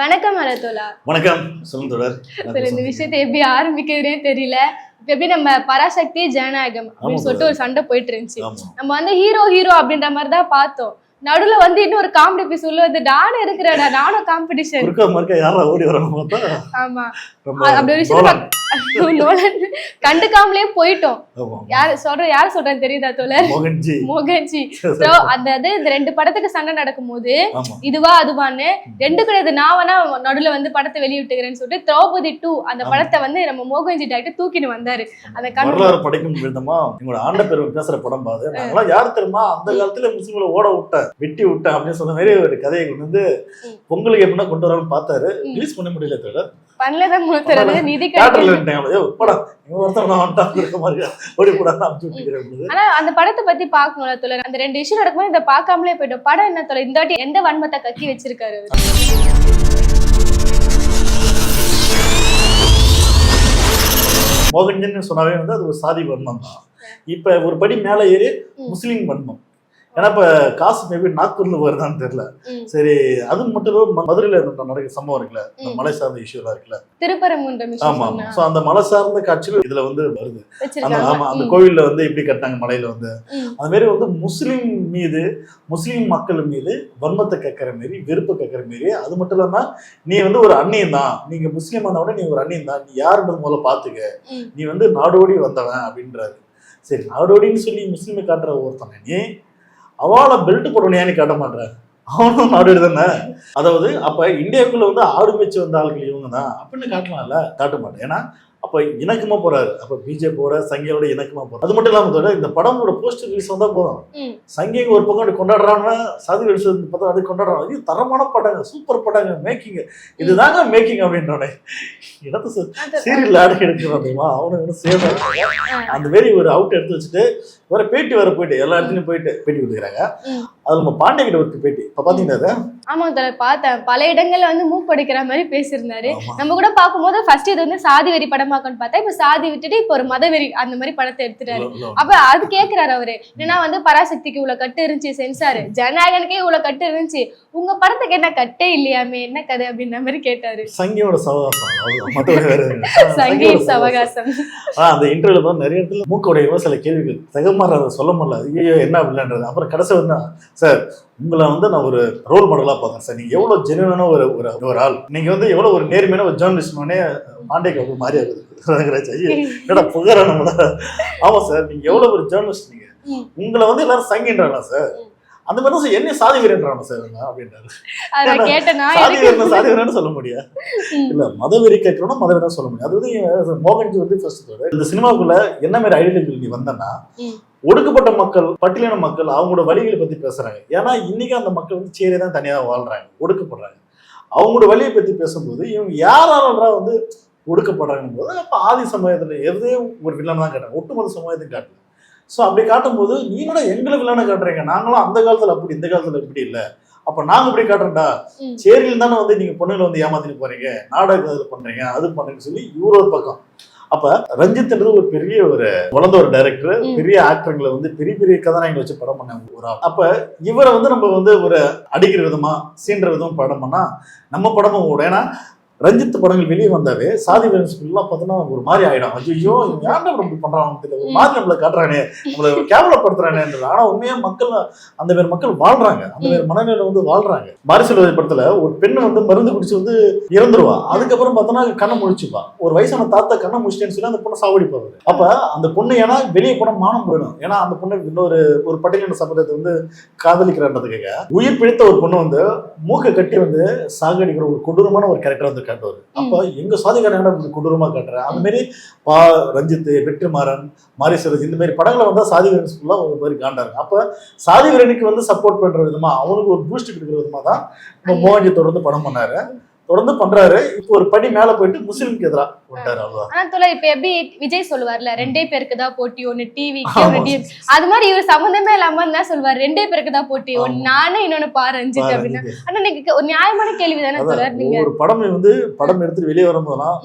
வணக்கம் அரத்தோலா. வணக்கம். சொல்லுங்க தொடர். இந்த விஷயத்தை எப்படி ஆரம்பிக்கிறதுனே தெரியல. இப்ப எப்படி நம்ம பராசக்தி ஜனநாயகம் அப்படின்னு சொல்லிட்டு ஒரு சண்டை போயிட்டு இருந்துச்சு. நம்ம வந்து ஹீரோ அப்படின்ற மாதிரி தான் பார்த்தோம். நடுவுல வந்து இன்னும் ஒரு காமெடி பீஸ் உள்ள வந்து நானும் இருக்கிறேடா, நானும் காம்படிஷன். ஆமா, அப்படி ஒரு விஷயம் கண்டுக்காமலே போயிட்டோம். யாரு சொல்றேன்னு தெரியுதா தோழர்? மோகன்ஜி. அந்த இந்த ரெண்டு படத்துக்கு சண்டை நடக்கும் போது இதுவா அதுவான்னு ரெண்டு கிடையாது, நான் வேணா நடுவுல வந்து படத்தை வெளியிட்டுக்கிறேன்னு சொல்லிட்டு திரௌபதி 2 அந்த படத்தை வந்து நம்ம மோகன்ஜி டாக்டர் தூக்கிட்டு வந்தாரு. அந்த வரலாறு படிக்கும் விதமா உங்களோட ஆண்ட பெருமை பேசுற படம் பாது நாங்களாம் யாரு தெரியுமா, அந்த காலத்துல முஸ்லிம்களை ஓட விட்ட வெட்டி விட்ட அப்படின்னு சொன்ன மாதிரி ஒரு கதையை கொண்டு வந்து பொங்கலுக்கு எப்படின்னா கொண்டு வரணும்னு பார்த்தாரு. ரிலீஸ் பண்ண முடியல தோழர். அந்த படத்தை பத்தி பாக்கணும்ல தோழர். அந்த ரெண்டு இஷ்யூ நடக்கும்போது இதை பார்க்காமலே போயிட்டோம். படம் என்ன தோழர் இந்த வாட்டி எந்த வன்மத்தை கக்கி வச்சிருக்காரு? மோகன்ஜன் சொன்னாவே வந்து அது ஒரு சாதி வன்மம் தான். இப்ப ஒரு படி மேல ஏறி முஸ்லீம் வன்மம். ஏன்னா இப்ப காசு மேபி நாக்பூர்ல வருதான்னு தெரியல. சரி, அது மட்டும் மதுரையில நடக்கிற சம்பவம் இருக்குல்ல, மலை சார்ந்த இஷ்யூ எல்லாம் இருக்குல்ல, திருப்பரங்குன்றம். ஆமா, சோ அந்த மலை சார்ந்த காட்சிகள் இதுல வந்து வருது. ஆமா, அந்த கோவில்ல வந்து எப்படி கட்டாங்க மலையில வந்து அது மாதிரி வந்து முஸ்லீம் மீது முஸ்லீம் மக்கள் மீது வன்மத்தை கேட்கற மாரி, வெறுப்பை கேட்கற மாரி. அது மட்டும் இல்லாம நீ வந்து ஒரு அந்நியன் தான், நீங்க முஸ்லீம் வந்தவட நீ ஒரு அந்நியன் தான், நீ யாருன்றது முதல்ல பாத்துக்க, நீ வந்து நாடோடி வந்தவன் அப்படின்றாரு. சரி, நாடோடின்னு சொல்லி முஸ்லீமை காட்டுற ஒருத்தனை நீ அவளை பெல்ட் போடணும் காட்ட மாட்டாரு. அவனும் நாடோடி தானே. அதாவது அப்ப இந்தியாவுக்குள்ள வந்து ஆடு மேய்ச்சி வந்த ஆட்கள் இவங்க தான் அப்படின்னு காட்டலாம்ல, காட்ட மாட்டேன். ஏன்னா அப்ப இணக்கமா போறாரு. அப்ப பிஜேபியோட சங்கியோட இணக்கமா போறாரு. அது மட்டும் இல்லாம இந்த படமோட போஸ்டர் ரிலீஸ் வந்தா போதும், சங்கிங்க ஒரு பக்கம் அப்படி கொண்டாடுறாங்க, சாதி வெளிச்சு பார்த்தா அப்படி கொண்டாடுறாங்க. இது தரமான படங்க, சூப்பர் படங்க, மேக்கிங் இதுதாங்க மேக்கிங் அப்படின்றோட இடத்த சீரியல் ஆடு எடுக்கிறான். அவனுக்கு சேர்ந்தாங்க அந்த மாரி ஒரு அவுட் எடுத்து வச்சுட்டு வேற பேட்டி வர போயிட்டு எல்லா இடத்துலயும் போயிட்டு பேட்டி கொடுக்குறாங்க. அது நம்ம பாண்டிய கிட்ட ஒரு பேட்டி இப்ப பாத்தீங்கன்னா. ஆமா தோழர், பார்த்தேன். பல இடங்கள்ல வந்து மூக்கடிக்கிற மாதிரி பேசியிருந்தாரு. நம்ம கூட பார்க்கும்போது ஃபர்ஸ்ட் இது வந்து சாதி வெறி படமாக்கன்னு பார்த்தா இப்ப சாதி விட்டுட்டு இப்ப ஒரு மதவெறி அந்த மாதிரி படத்தை எடுத்துட்டாரு. அப்ப அது கேட்கிறாரு அவரு, ஏன்னா வந்து பராசக்திக்கு இவ்வளவு கட்டு இருந்துச்சு சென்சாரு, ஜனநாயகனுக்கே இவ்வளவு கட்டு இருந்துச்சு, உங்க படத்துக்கு என்ன கட்டே இல்லையாமே, என்ன கதை அப்படின்ற மாதிரி கேட்டாரு. சங்கியோட சவகாசம் சங்கியின் சவகாசம். அந்த இன்டர்வியூல தான் நிறைய இடத்துல மூக்கோடைய சில கேள்விகள் தகமாற சொல்ல முடியல, ஐயோ என்ன அப்படின்றது. அப்புறம் கடைசி வந்து சார் உங்களை வந்து நான் ஒரு ரோல் மாடலா பார்க்கறேன் சார், நீங்க எவ்வளவு ஜெனுவனான ஒரு ஆள், நீங்க வந்து எவ்வளவு ஒரு நேர்மையான ஒரு ஜேர்னலிஸ்ட்னே பாண்டியக்கு ஒரு மாதிரி ஆகுது. என்னடா புகழ நம்மள. ஆமா சார், நீங்க எவ்வளவு ஒரு ஜேர்னலிஸ்ட், நீங்க உங்களை வந்து எல்லாரும் சங்கின்றாங்களா சார், அந்த மாதிரி தான் என்ன சாதி வீரன்றாங்க சார் அப்படின்றாரு. சாதி வீரன்னு சொல்ல முடியாது, இல்ல மதவெறி கேட்கறோம்னா மதவெறி சொல்ல முடியாது. அது வந்து மோகன்ஜி வந்து ஃபர்ஸ்ட் இந்த சினிமாவுக்குள்ள என்ன மாதிரி ஐடியாலஜி நீ வந்தன்னா, ஒடுக்கப்பட்ட மக்கள், பட்டியலின மக்கள், அவங்களோட வழிகளை பத்தி பேசுறாங்க. ஏன்னா இன்னைக்கு அந்த மக்கள் வந்து சேரி தான் தனியாக வாழ்றாங்க, ஒடுக்கப்படுறாங்க. அவங்களோட வழியை பத்தி பேசும்போது இவங்க யாரால வந்து ஒடுக்கப்படுறாங்க போது அப்ப ஆதி சமூகத்துல எதே ஒரு வில்லன் தான் காட்டுறாங்க, ஒட்டுமொத்த சமூகத்தையும் காட்டல. ஸோ அப்படி காட்டும்போது நீங்களோட எங்களை வில்லனை காட்டுறீங்க, நாங்களும் அந்த காலத்துல அப்படி இந்த காலத்துல இப்படி இல்லை, அப்ப நாங்க இப்படி காட்டுறோம்டா, சேரியில் தானே வந்து நீங்க பொண்ணுங்களை வந்து ஏமாத்திட்டு போறீங்க, நாடகம் இது பண்றீங்க அது பண்றீங்கன்னு சொல்லி இவரோட பக்கம். அப்ப ரஞ்சித்ன்றது ஒரு பெரிய ஒரு வளர்ந்த ஒரு டைரக்டர், பெரிய ஆக்டர்களை வந்து பெரிய பெரிய கதாநாயகங்களை வச்சு படம் பண்ண ஒரு ஆள். அப்ப இவரை வந்து நம்ம வந்து ஒரு அடிக்கிற விதமா சீன்ற விதமா படம் பண்ணா நம்ம படமும் கூட. ஏன்னா ரஞ்சித் படங்கள் வெளியே வந்தாவே சாதி எல்லாம் பார்த்தோன்னா ஒரு மாதிரி ஆயிடும். ஐயோ யாரும் இப்படி பண்றாங்க தெரியல, ஒரு மாதிரி நம்மளை காட்டுறானே, நம்மளை கேவலப்படுத்துறானேன்றது. ஆனா உண்மையா மக்கள் அந்த மாதிரி மக்கள் வாழ்றாங்க, அந்த மாதிரி மனநிலை வந்து வாழ்றாங்க. மாரிசெல்வராஜ் படத்துல ஒரு பெண்ணு வந்து மருந்து குடிச்சு வந்து இறந்துருவா, அதுக்கப்புறம் பார்த்தோன்னா கண்ணை முழிச்சுப்பா. ஒரு வயசான தாத்தா கண்ணை முடிச்சிட்டேன்னு சொல்லி அந்த பொண்ணை சாவடிப்பாரு. அப்ப அந்த பொண்ணு ஏன்னா வெளியே போன மானம் போயிடும். ஏன்னா அந்த பொண்ணு இன்னொரு ஒரு பட்டியலின சமுதாயத்தை வந்து காதலிக்கிறன்றதுக்காக உயிர் பிடித்த ஒரு பொண்ணு வந்து மூக்கை கட்டி வந்து சாகடிக்கிற ஒரு கொடூரமான ஒரு கேரக்டர் வந்து காட்டுவாரு. அப்ப எங்க சாதிக்காரங்க கொடூரமா காட்டுற அந்த மாதிரி ரஞ்சித், வெற்றிமாறன், மாரிசெல்வராஜ் இந்த மாதிரி படங்களை வந்தா சாதி வீரன் ஒரு மாதிரி காண்டாரு. அப்ப சாதி வீரனுக்கு வந்து சப்போர்ட் பண்ற விதமா, அவனுக்கு ஒரு பூஸ்ட் கொடுக்குற விதமா தான் மோகன்ஜி தொடர்ந்து படம் பண்ணாரு, தொடர்ந்து பண்றாரு. இப்போ ஒரு படி மேல போயிட்டு முஸ்லிம்க்கு எதிராக போட்டாரு. அவ்வளவுதான். இப்ப எப்படி விஜய் சொல்லுவார்ல, ரெண்டே பேருக்கு தான் போட்டி, ஒன்னு டிவிக்கு அது மாதிரி இவர் சம்பந்தமே இல்லாம தான் சொல்லுவாரு, ரெண்டே பேருக்கு தான் போட்டி, ஒன்னு நானே இன்னொன்னு பாரு ரஞ்சித் அப்படின்னா. ஆனா நீங்க ஒரு நியாயமான கேள்வி தானே சொல்றாரு. நீங்க ஒரு படம் வந்து படம் எடுத்துட்டு வெளியே வரும்போதெல்லாம்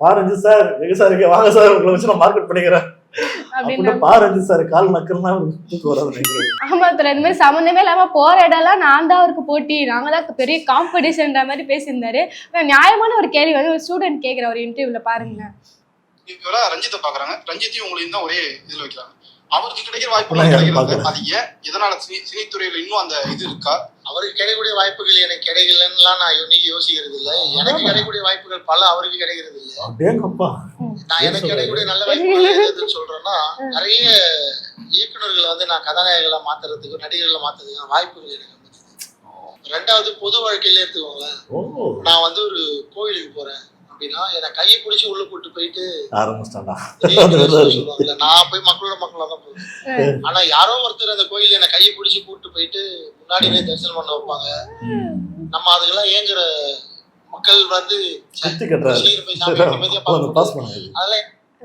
பாரு ரஞ்சித் சார், வெகு சார் வாங்க சார், உங்களை வச்சு நான் மார்க்கெட் பண்ணிக்கிறேன் அப்படின்னு ரஞ்சித் சார் கால் நக்கல்னா தூக்கு வராது நினைக்கிறேன். ஆமா தோழர், இந்த மாதிரி சம்மந்தமே இல்லாம போற இடம்லாம் நான் தான் அவருக்கு போட்டி, நாங்க தான் பெரிய காம்படிஷன்ற மாதிரி பேசியிருந்தாரு. நியாயமான ஒரு கேள்வி வந்து ஒரு ஸ்டூடெண்ட் கேட்கிற ஒரு இன்டர்வியூல பாருங்களேன். ரஞ்சித்தை பாக்குறாங்க, ரஞ்சித்தையும் உங்களையும் தான் ஒரே இதுல வைக்கிறாங்க. அவருக்கு கிடைக்கிற வாய்ப்புகள் அது ஏன் எதனால சினித்துறையில இன்னும் அந்த இது இருக்கா? அவருக்கு கிடைக்கக்கூடிய வாய்ப்புகள் எனக்கு கிடைக்கலன்னுலாம் நான் இன்னைக்கு யோசிக்கிறது இல்லை. எனக்கு கிடைக்கக்கூடிய வாய்ப்புகள் பல அவருக்கு கிடைக்கிறது இல்லை. நான் எனக்கு கிடைக்கக்கூடிய நல்ல வாய்ப்புகள் எதுன்னு சொல்றேன்னா, நிறைய இயக்குநர்களை வந்து நான் கதாநாயகங்களை மாத்துறதுக்கு நடிகர்களை மாத்துறதுக்கு வாய்ப்புகள் எனக்கு வந்துச்சு. ரெண்டாவது பொது வாழ்க்கையில எடுத்துக்கோங்களேன், நான் வந்து ஒரு கோவிலுக்கு போறேன் அப்படின்னா என்னை கையை பிடிச்சி உள்ள கூட்டு போயிட்டு சொல்லுவாங்கல்ல, நான் போய் மக்களோட மக்களா தான் போவேன். ஆனா யாரோ ஒருத்தர் அந்த கோயில என்னை கையை பிடிச்சி கூட்டு போயிட்டு முன்னாடியே தரிசனம் பண்ண வைப்பாங்க. நம்ம அதுக்கெல்லாம் ஏங்குற மக்கள் வந்து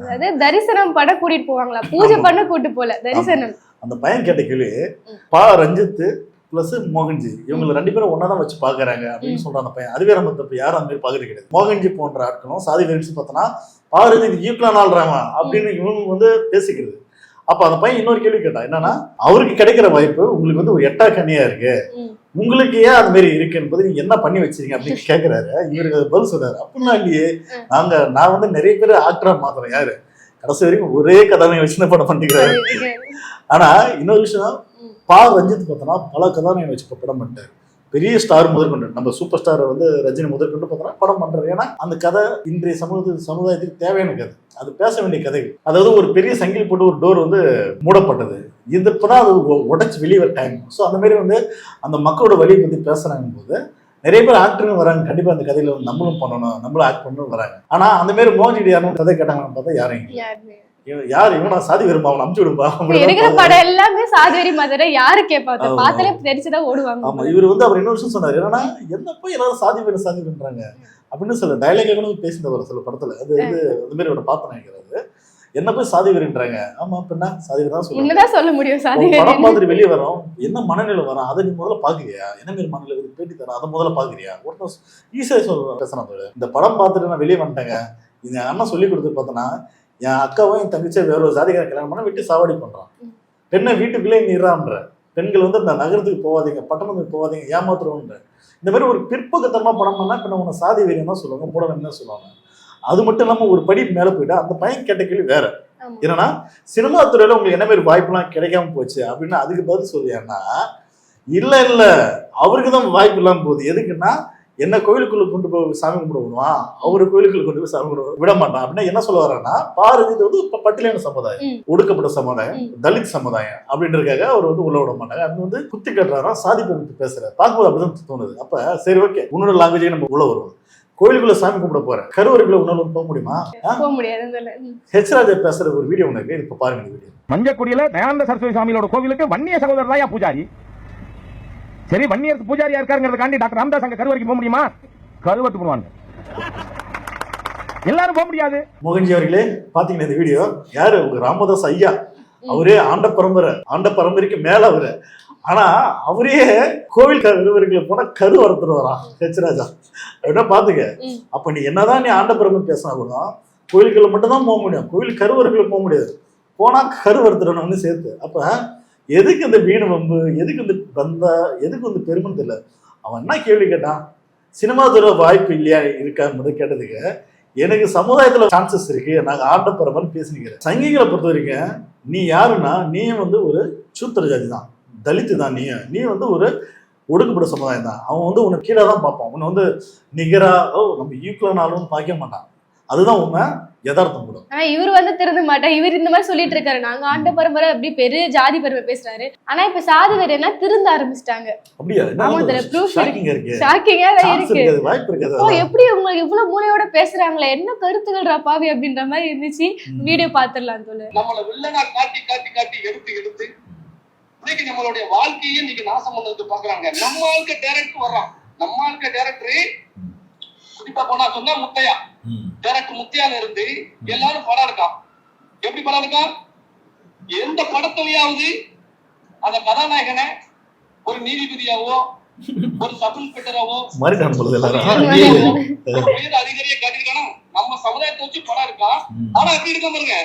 அதெல்லாம் தரிசனம் பண்ண கூட்டிட்டு போவாங்களா, பூஜை பண்ண கூட்டு போல தரிசனம். அந்த பையன் கேட்ட கேள்வி ரஞ்சித் பிளஸ் மோகன்ஜி இவங்க 2 பேரும் ஒன்னா தான் வச்சு பாக்குறாங்க அப்படின்னு சொல்றான் அந்த பையன். அதுவே நம்ம தப்பு, யாரும் அந்த மாதிரி பாக்குறது கிடையாது. மோகன்ஜி போன்ற ஆட்களும் சாதி வெறிச்சு பார்த்தோன்னா ரஞ்சித் ஈக்குவலான ஆள்றாங்க அப்படின்னு இவங்க வந்து பேசிக்கிறது. அப்ப அந்த பையன் இன்னொரு கேள்வி கேட்டான், என்னன்னா அவருக்கு கிடைக்கிற வாய்ப்பு உங்களுக்கு வந்து ஒரு 8 கனியா இருக்கு, உங்களுக்கு ஏன் அது மாதிரி இருக்கு என்பது நீங்க என்ன பண்ணி வச்சிருக்கீங்க அப்படின்னு கேட்கிறாரு. இவருக்கு பதில் சொல்றாரு, அப்படின்னா இல்லையே, நான் வந்து நிறைய பேர் ஆக்டரா மாத்துறேன், யாரு கடைசி வரைக்கும் ஒரே கதாநாயகன் வச்சு படம் பண்ணிக்கிறாரு. ஆனா இன்னொரு விஷயம், ரஞ்சித் பார்த்தோன்னா பல கதாநாயகன் வச்சு படம் பண்ணிட்டாரு. பெரிய ஸ்டார் முதற்கொண்டு, நம்ம சூப்பர் ஸ்டார் வந்து ரஜினி முதற்கொண்டு பார்த்தோன்னா படம் பண்றாரு. ஏன்னா அந்த கதை இன்றைய சமுதாயத்துக்கு தேவையான கதை, அது பேச வேண்டிய கதைகள். அதாவது ஒரு பெரிய சங்கிலி போட்டு ஒரு டோர் வந்து மூடப்பட்டது, இது இப்பதான் அது உடைச்சு வெளியே வர டைம். ஸோ அந்த மாதிரி வந்து அந்த மக்களோட வழியை பத்தி பேசுறாங்க போது நிறைய பேர் ஆக்டருங்க வராங்க. கண்டிப்பா அந்த கதையில வந்து நம்மளும் பண்ணணும், நம்மளும் ஆக்ட் பண்ணணும் வராங்க. ஆனா அந்த மாதிரி மோகன்ஜி யாரும் கதை கேட்டாங்கன்னு பார்த்தா யாரையும் யார் இவனா சாதி வருமா அவன் அமுச்சு விடும்பா. இருக்கிற படம் எல்லாமே சாதிவெறி மாதிரி யாரு கேட்பாங்க, பார்த்தாலே தெரிச்சுதான் ஓடுவாங்க. ஆமா, இவர் வந்து அவர் இன்னொரு விஷயம் சொன்னாரு, என்னன்னா என்னப்போ எல்லாரும் சாதி பண்றாங்க அப்படின்னு சில டைலாக் பேசினவர் சில படத்துல. அது வந்து அந்த மாதிரி அவரை பார்த்து நினைக்கிறாரு, என்ன போய் சாதி வெறின்றாங்க. ஆமா, அப்படின்னா சாதி வெறி தான் சொல்ல முடியும். சாதி படம் பார்த்துட்டு வெளியே வரோம், என்ன மனநிலை வரும் அதை நீ முதல்ல பாக்குறியா, என்ன மாதிரி மனநிலை பேட்டி தரோம் அதை முதல்ல பாக்குறியா. ஒருத்தர் ஈஸியா சொல்ல பேசுறான், இந்த படம் பார்த்துட்டு நான் வெளியே வந்துட்டேங்க, இந்த அண்ணன் சொல்லி கொடுத்து பார்த்தோன்னா என் அக்காவும் என் தங்கச்சியை வேற ஒரு சாதிக்கார கல்யாணம் பண்ண வெட்டி சாவடி பண்றான். பெண்ணை வீட்டுக்குள்ளே நீறான்ற, பெண்கள் வந்து இந்த நகரத்துக்கு போவாதீங்க, பட்டணத்துக்கு போவாதீங்க, ஏமாத்துறோன்ற. இந்த மாதிரி ஒரு பிற்பக்கத்தமா படம் பண்ணா இப்ப உன சாதி வேணும் தான் சொல்லுவாங்க, மூட வேணும் தான் சொல்லுவாங்க. அது மட்டும் இல்லாம ஒரு படி மேல போயிட்டா அந்த பையன் கேட்ட கேள்வி வேற. என்னன்னா சினிமா துறையில உங்களுக்கு என்ன மாதிரி வாய்ப்புலாம் கிடைக்காம போச்சு அப்படின்னு அதுக்கு பதில் சொல்லியான்னா, இல்ல அவருக்குதான் வாய்ப்பு இல்லாம போகுது. எதுக்குன்னா என்ன கோயிலுக்குள்ள கொண்டு போய் சாமி கும்பிட விடுவான், அவரு கோயிலுக்குள்ள கொண்டு போய் சாமி கும்பிட விட மாட்டான். அப்படின்னா என்ன சொல்ல வர்றேன்னா, இது வந்து பட்டியலான சமுதாயம், ஒடுக்கப்பட்ட சமுதாயம், தலித் சமுதாயம் அப்படின்றதுக்காக அவர் வந்து உள்ள விட மாட்டாங்க. அது வந்து குத்தி கட்டுறாரா, சாதி பெருமை பேசுறாரு. பார்க்கும்போது அப்படிதான் தோணுது. அப்ப சரி, ஓகே, உன்னோட லாங்குவேஜே நம்ம உள்ள வருவோம். கோயிலுக்குள்ள சாமி கும்பிட போற கருவறைக்குள்ள உணர்வு போக முடியுமா? ஹெச் ராஜா பேசுற ஒரு வீடியோ உனக்கு இப்ப பாருங்க. வீடியோ மஞ்சக்குடியில தயானந்த சரஸ்வதி சாமியோட கோவிலுக்கு வன்னிய சகோதரர் பூஜாரி. சரி, வன்னியர் பூஜாரியா இருக்காருங்கிறதுக்காண்டி டாக்டர் ராமதாஸ் அங்க கருவறைக்கு போக முடியுமா? கருவத்து போடுவாங்க, எல்லாரும் போக முடியாது. மோகன்ஜி அவர்களே பாத்தீங்கன்னா இந்த வீடியோ, யாரு உங்க ராமதாஸ் ஐயா, அவரே ஆண்ட பரம்பரைக்கு மேல அவரு. ஆனா அவரே கோவில் கருவறைகளை போனா கரு வளர்த்துட்டு வரான் ஹெச் ராஜா அப்படின்னா பாத்துக்க. அப்ப நீ என்னதான் நீ ஆண்ட பரம்பரை பேசினா கூட கோயிலுக்குள்ள மட்டும் தான் போக முடியும், கோவில் கருவறைகளை போக முடியாது. போனா கரு வளர்த்துடணும்னு சேர்த்து. அப்ப எதுக்கு இந்த வீணு வம்பு, எதுக்கு இந்த பந்தா, எதுக்கு வந்து பெருமைன்னு தெரியல. அவன் என்ன கேள்வி கேட்டான், சினிமா துறை வாய்ப்பு இல்லையா இருக்கான்னு கேட்டதுக்கு, எனக்கு சமுதாயத்துல சான்சஸ் இருக்கு, நாங்க ஆண்ட பரம்பரை பேசினிக்கிறேன். சங்கிகளை பொறுத்த வரைக்கும் நீ யாருன்னா, நீயும் வந்து ஒரு சூத்திர ஜாதி தான், தலித்து தான், நீ வந்து ஒரு ஒடுக்கப்பட்ட சமுதாயம் தான். அவன் வந்து உன்னை கீழே தான் பார்ப்பான், உன்னை வந்து நிகரா நம்ம ஈக்குவலானாலும் பார்க்க மாட்டான். அதுதான் உண்மை, யதார்த்தம் கூட. ஆனா இவர் வந்து திருந்த மாட்டேன், இவர் இந்த மாதிரி சொல்லிட்டு இருக்காரு, நாங்க ஆண்ட பரம்பரை அப்படி பெரிய ஜாதி பெருமை பேசுறாரு. ஆனா இப்ப சாதி வேற என்ன திருந்த ஆரம்பிச்சிட்டாங்க. அப்படியா? ஷாக்கிங்கா இருக்கு. எப்படி உங்களுக்கு இவ்வளவு மூளையோட பேசுறாங்களே, என்ன கருத்துக்கள் ராப்பாவி அப்படின்ற மாதிரி இருந்துச்சு. வீடியோ பாத்துடலாம். சொல்லு, நம்மள வில்லனா காட்டி காட்டி காட்டி எடுத்து இன்னைக்கு நம்மளுடைய வாழ்க்கையை இன்னைக்கு நாசம் பண்ணது பாக்குறாங்க. நம்ம ஆளுக்கு டைரக்டர் வர்றான், நம்ம ஆளுக்கு டைரக்டர் குறிப்பா போனா சொன்னா முத்தையா, டைரக்டர் முத்தையால இருந்து எல்லாரும் படம் இருக்கான். எப்படி படம் இருக்கான்? எந்த படத்துலயாவது அந்த கதாநாயகனை ஒரு நீதிபதியாவோ ஒரு சப் இன்ஸ்பெக்டராவோ உயர் அதிகாரியை காட்டிருக்கானா? நம்ம சமுதாயத்தை வச்சு படம் இருக்கா. ஆனா எப்படி இருக்க பாருங்க,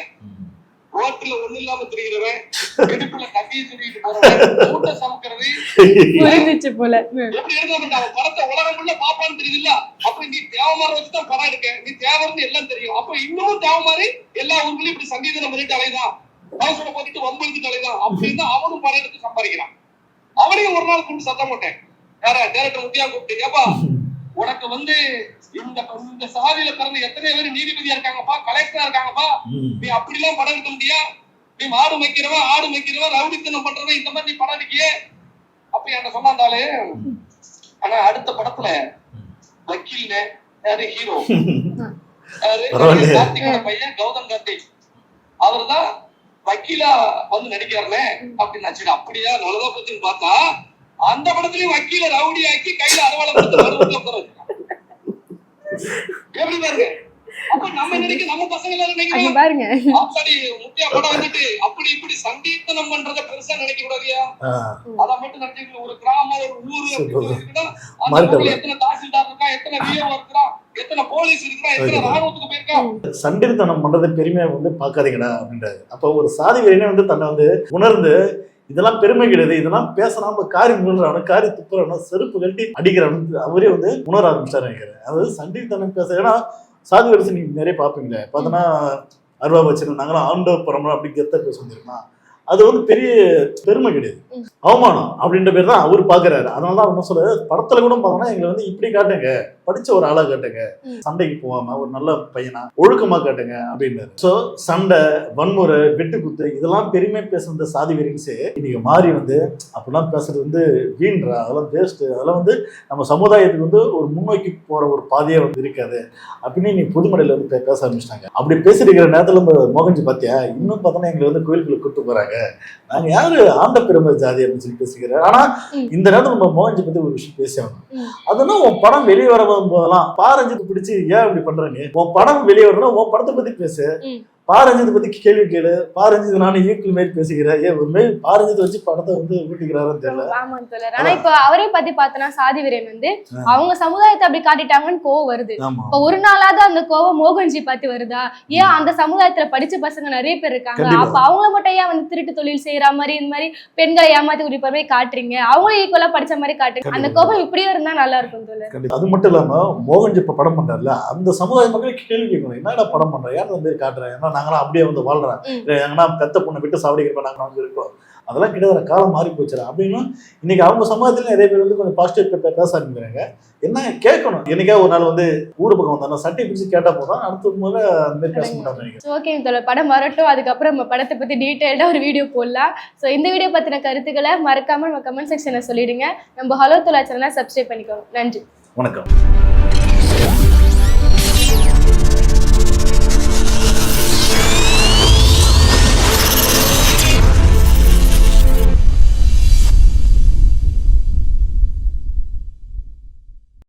ரோட்ல ஒண்ணு இல்லாம திரிகிறவன், இடுப்புல கட்டியை தூக்கிட்டு போறவன், மூட்டை சமைக்கிறது புரிஞ்சிச்சு போல. எப்படி இருந்தா அவன் படத்தை உலகம் உள்ள பாப்பான்னு தெரியுதுல்ல. அப்ப நீ தேவமாரி வச்சுதான் படம் எடுக்க, நீ தேவர்னு எல்லாம் தெரியும். அப்ப இன்னமும் தேவமாரி எல்லா ஊர்களையும் இப்படி சங்கீதம் பண்ணிட்டு அலைதான், அவசரம் போட்டுட்டு வம்பெழுத்து அலைதான் அப்படின்னு அவனும் படம் எடுத்து சம்பாதிக்கிறான். அவனையும் ஒரு நாள் கூப்பிட்டு சத்தம் போட்டேன், வேற டேரக்டர் முத்தியா கூப்பிட்டு, ஏப்பா உனக்கு வந்து இந்த சாதியில பிறந்த எத்தனை பேர் நீதிபதியா இருக்காங்கப்பா, கலெக்டரா இருக்காங்கப்பா, நீ அப்படி எல்லாம் படம் எடுக்க முடியா, நீ மாடு வைக்கிறவன் ஆடு வைக்கிறவன் ரவுடித்தனம் பண்றவன் இந்த மாதிரி நீ படம் எடுக்கியே அப்ப என்ன சொன்னாண்டாலே. ஆனா அடுத்த படத்துல வக்கீல்னு யாரு ஹீரோ, கார்த்திகோட பையன் கௌதம் கார்த்திக், அவர்தான் வக்கீலா வந்து நடிக்கிறாருன்னு அப்படின்னு நினைச்சு அப்படியா நல்லதா போச்சுன்னு பார்த்தா அந்த படத்துலயும் வக்கீல ரவுடி ஆக்கி கையில அரவாளை கொடுத்து எப்படி பாருங்க. அப்ப நம்ம நினைக்க நம்ம பசங்க எல்லாரும் நினைக்கிறோம் பாருங்க அப்படி முத்தியா படம் வந்துட்டு அப்படி இப்படி சங்கீதனம் பண்றத பெருசா நினைக்க கூடாதியா. அத மட்டும் நினைச்சு ஒரு கிராமம் ஒரு ஊரு இருக்குன்னா அந்த ஊர்ல எத்தனை தாசில்தார் இருக்கா, எத்தனை விஓ இருக்கிறா, எத்தனை போலீஸ் இருக்கிறா, எத்தனை ராணுவத்துக்கு போயிருக்கா. சண்டித்தனம் பண்றது பெருமையா வந்து பாக்காதீங்கடா அப்படின்றாரு. அப்ப ஒரு சாதி வெறியனே வந்து தன்னை வந்து உணர்ந்து இதெல்லாம் பெருமை கிடையாது, இதெல்லாம் பேசுறாம காரி முழுறானு காரி துப்புறானு செருப்பு கட்டி அடிக்கிறானு அவரே வந்து உணர ஆரம்பிச்சாரு நினைக்கிறேன். அதாவது சண்டித்தனம் பேச, ஏன்னா சாதி வரிசை நீங்க நிறைய பாப்பீங்களே, பார்த்தோன்னா அருவா வச்சிருந்தோம் நாங்களாம் ஆண்டோ பரம்பரை அப்படி கெத்த பேச வந்துருக்கா, அது வந்து பெரிய பெருமை கிடையாது, அவமானம் அப்படின்ற பேர் தான் அவர் பாக்குறாரு. அதனாலதான் அவங்க சொல்ல படத்துல கூட பார்த்தோம்னா எங்களை வந்து இப்படி காட்டுங்க, படிச்ச ஒரு ஆளா காட்டுங்க, சண்டைக்கு போகாம ஒரு நல்ல பையனா ஒழுக்கமா காட்டுங்க அப்படின்றாரு. சோ சண்டை வன்முறை வெட்டுக்குத்து இதெல்லாம் பெருமை பேசுற சாதி வெறின்ஸு இன்னைக்கு மாறி வந்து அப்படிலாம் பேசுறது வந்து வீண்றா, அதெல்லாம் வேஸ்ட், அதெல்லாம் வந்து நம்ம சமுதாயத்துக்கு வந்து ஒரு முன்னோக்கி போற ஒரு பாதையே வந்து இருக்காது அப்படின்னு நீ புதுமடையில வந்து பேச ஆரம்பிச்சிட்டாங்க. அப்படி பேசிருக்கிற நேரத்துல நம்ம மோகன்ஜி பாத்தியா இன்னும் பார்த்தோன்னா எங்களை வந்து கோயிலுக்குள்ள கூட்டு போறாங்க, நாங்க யாரு ஆண்ட பெருமை ஜாதி அப்படின்னு சொல்லி பேசிக்கிறேன். ஆனா இந்த நேரத்துல நம்ம மோகன்ஜி பத்தி ஒரு விஷயம் பேசி ஆகணும். அதுனா உன் படம் வெளியே வர போதெல்லாம் பாரஞ்சித்து பிடிச்சி ஏன் இப்படி பண்றேன்னு, உன் படம் வெளியே வரணும் உன் படத்தை பத்தி பேசு, பாரஞ்சித்தை பத்தி கேள்வி கேளு, பாரஞ்சித் நானும் ஈக்குவல் மாரி பேசிக்கிறேன், ஏன் ஒரு மாரி பாரஞ்சித்தை வச்சு படத்தை வந்து ஊட்டிக்கிறாருன்னு தெரியல. ஆமான்னு சொல்லல. ஆனா இப்ப அவரே பத்தி பார்த்தோன்னா சாதி வீரன் வந்து அவங்க சமுதாயத்தை அப்படி காட்டிட்டாங்கன்னு கோவம் வருது. இப்ப ஒரு நாளாவது அந்த கோவம் மோகன்ஜி பத்தி வருதா? ஏன் அந்த சமுதாயத்துல படிச்ச பசங்க நிறைய பேர் இருக்காங்க, அப்ப அவங்கள மட்டும் ஏன் வந்து திருட்டு தொழில் செய்யற மாதிரி இந்த மாதிரி பெண்களை ஏமாத்தி கூட்டிட்டு போய் காட்டுறீங்க, அவங்களும் ஈக்குவலா படிச்ச மாதிரி காட்டுங்க, அந்த கோபம் இப்படியே இருந்தா நல்லா இருக்கும் தோழர். அது மட்டும் இல்லாம மோகன்ஜி இப்ப படம் பண்றாருல அந்த சமுதாய மக்களுக்கு கேள்வி கேட்கணும், என்னடா படம் பண்றேன், யாரும் வந்து காட்டுறேன், நாங்களாம் அப்படியே வந்து வாழ்றேன், எங்கன்னா பெத்த பொண்ணை விட்டு சாவடிக்கிறப்ப நாங்க வந்து இருக்கோம், அதெல்லாம் கிட்டத்தட்ட காலம் மாறி போச்சுடா அப்படின்னு இன்னைக்கு அவங்க சமுதாயத்துல நிறைய பேர் வந்து கொஞ்சம் பாசிட்டிவ் பேச ஆரம்பிக்கிறாங்க. என்ன கேட்கணும், என்னைக்கா ஒரு நாள் வந்து ஊர் பக்கம் வந்தாங்க சட்டை பிடிச்சி கேட்டா போதும் அடுத்த முறை அந்த மாதிரி பேச மாட்டாங்க. ஓகே தோழர், படம் வரட்டும், அதுக்கப்புறம் நம்ம படத்தை பத்தி டீடைல்டா ஒரு வீடியோ போடலாம். ஸோ இந்த வீடியோ பத்தின கருத்துக்களை மறக்காம நம்ம கமெண்ட் செக்ஷன்ல சொல்லிடுங்க. நம்ம ஹலோ தோழர் சேனலை சப்ஸ்கிரைப் பண்ணிக்கோங்க. நன்றி, வணக்கம்.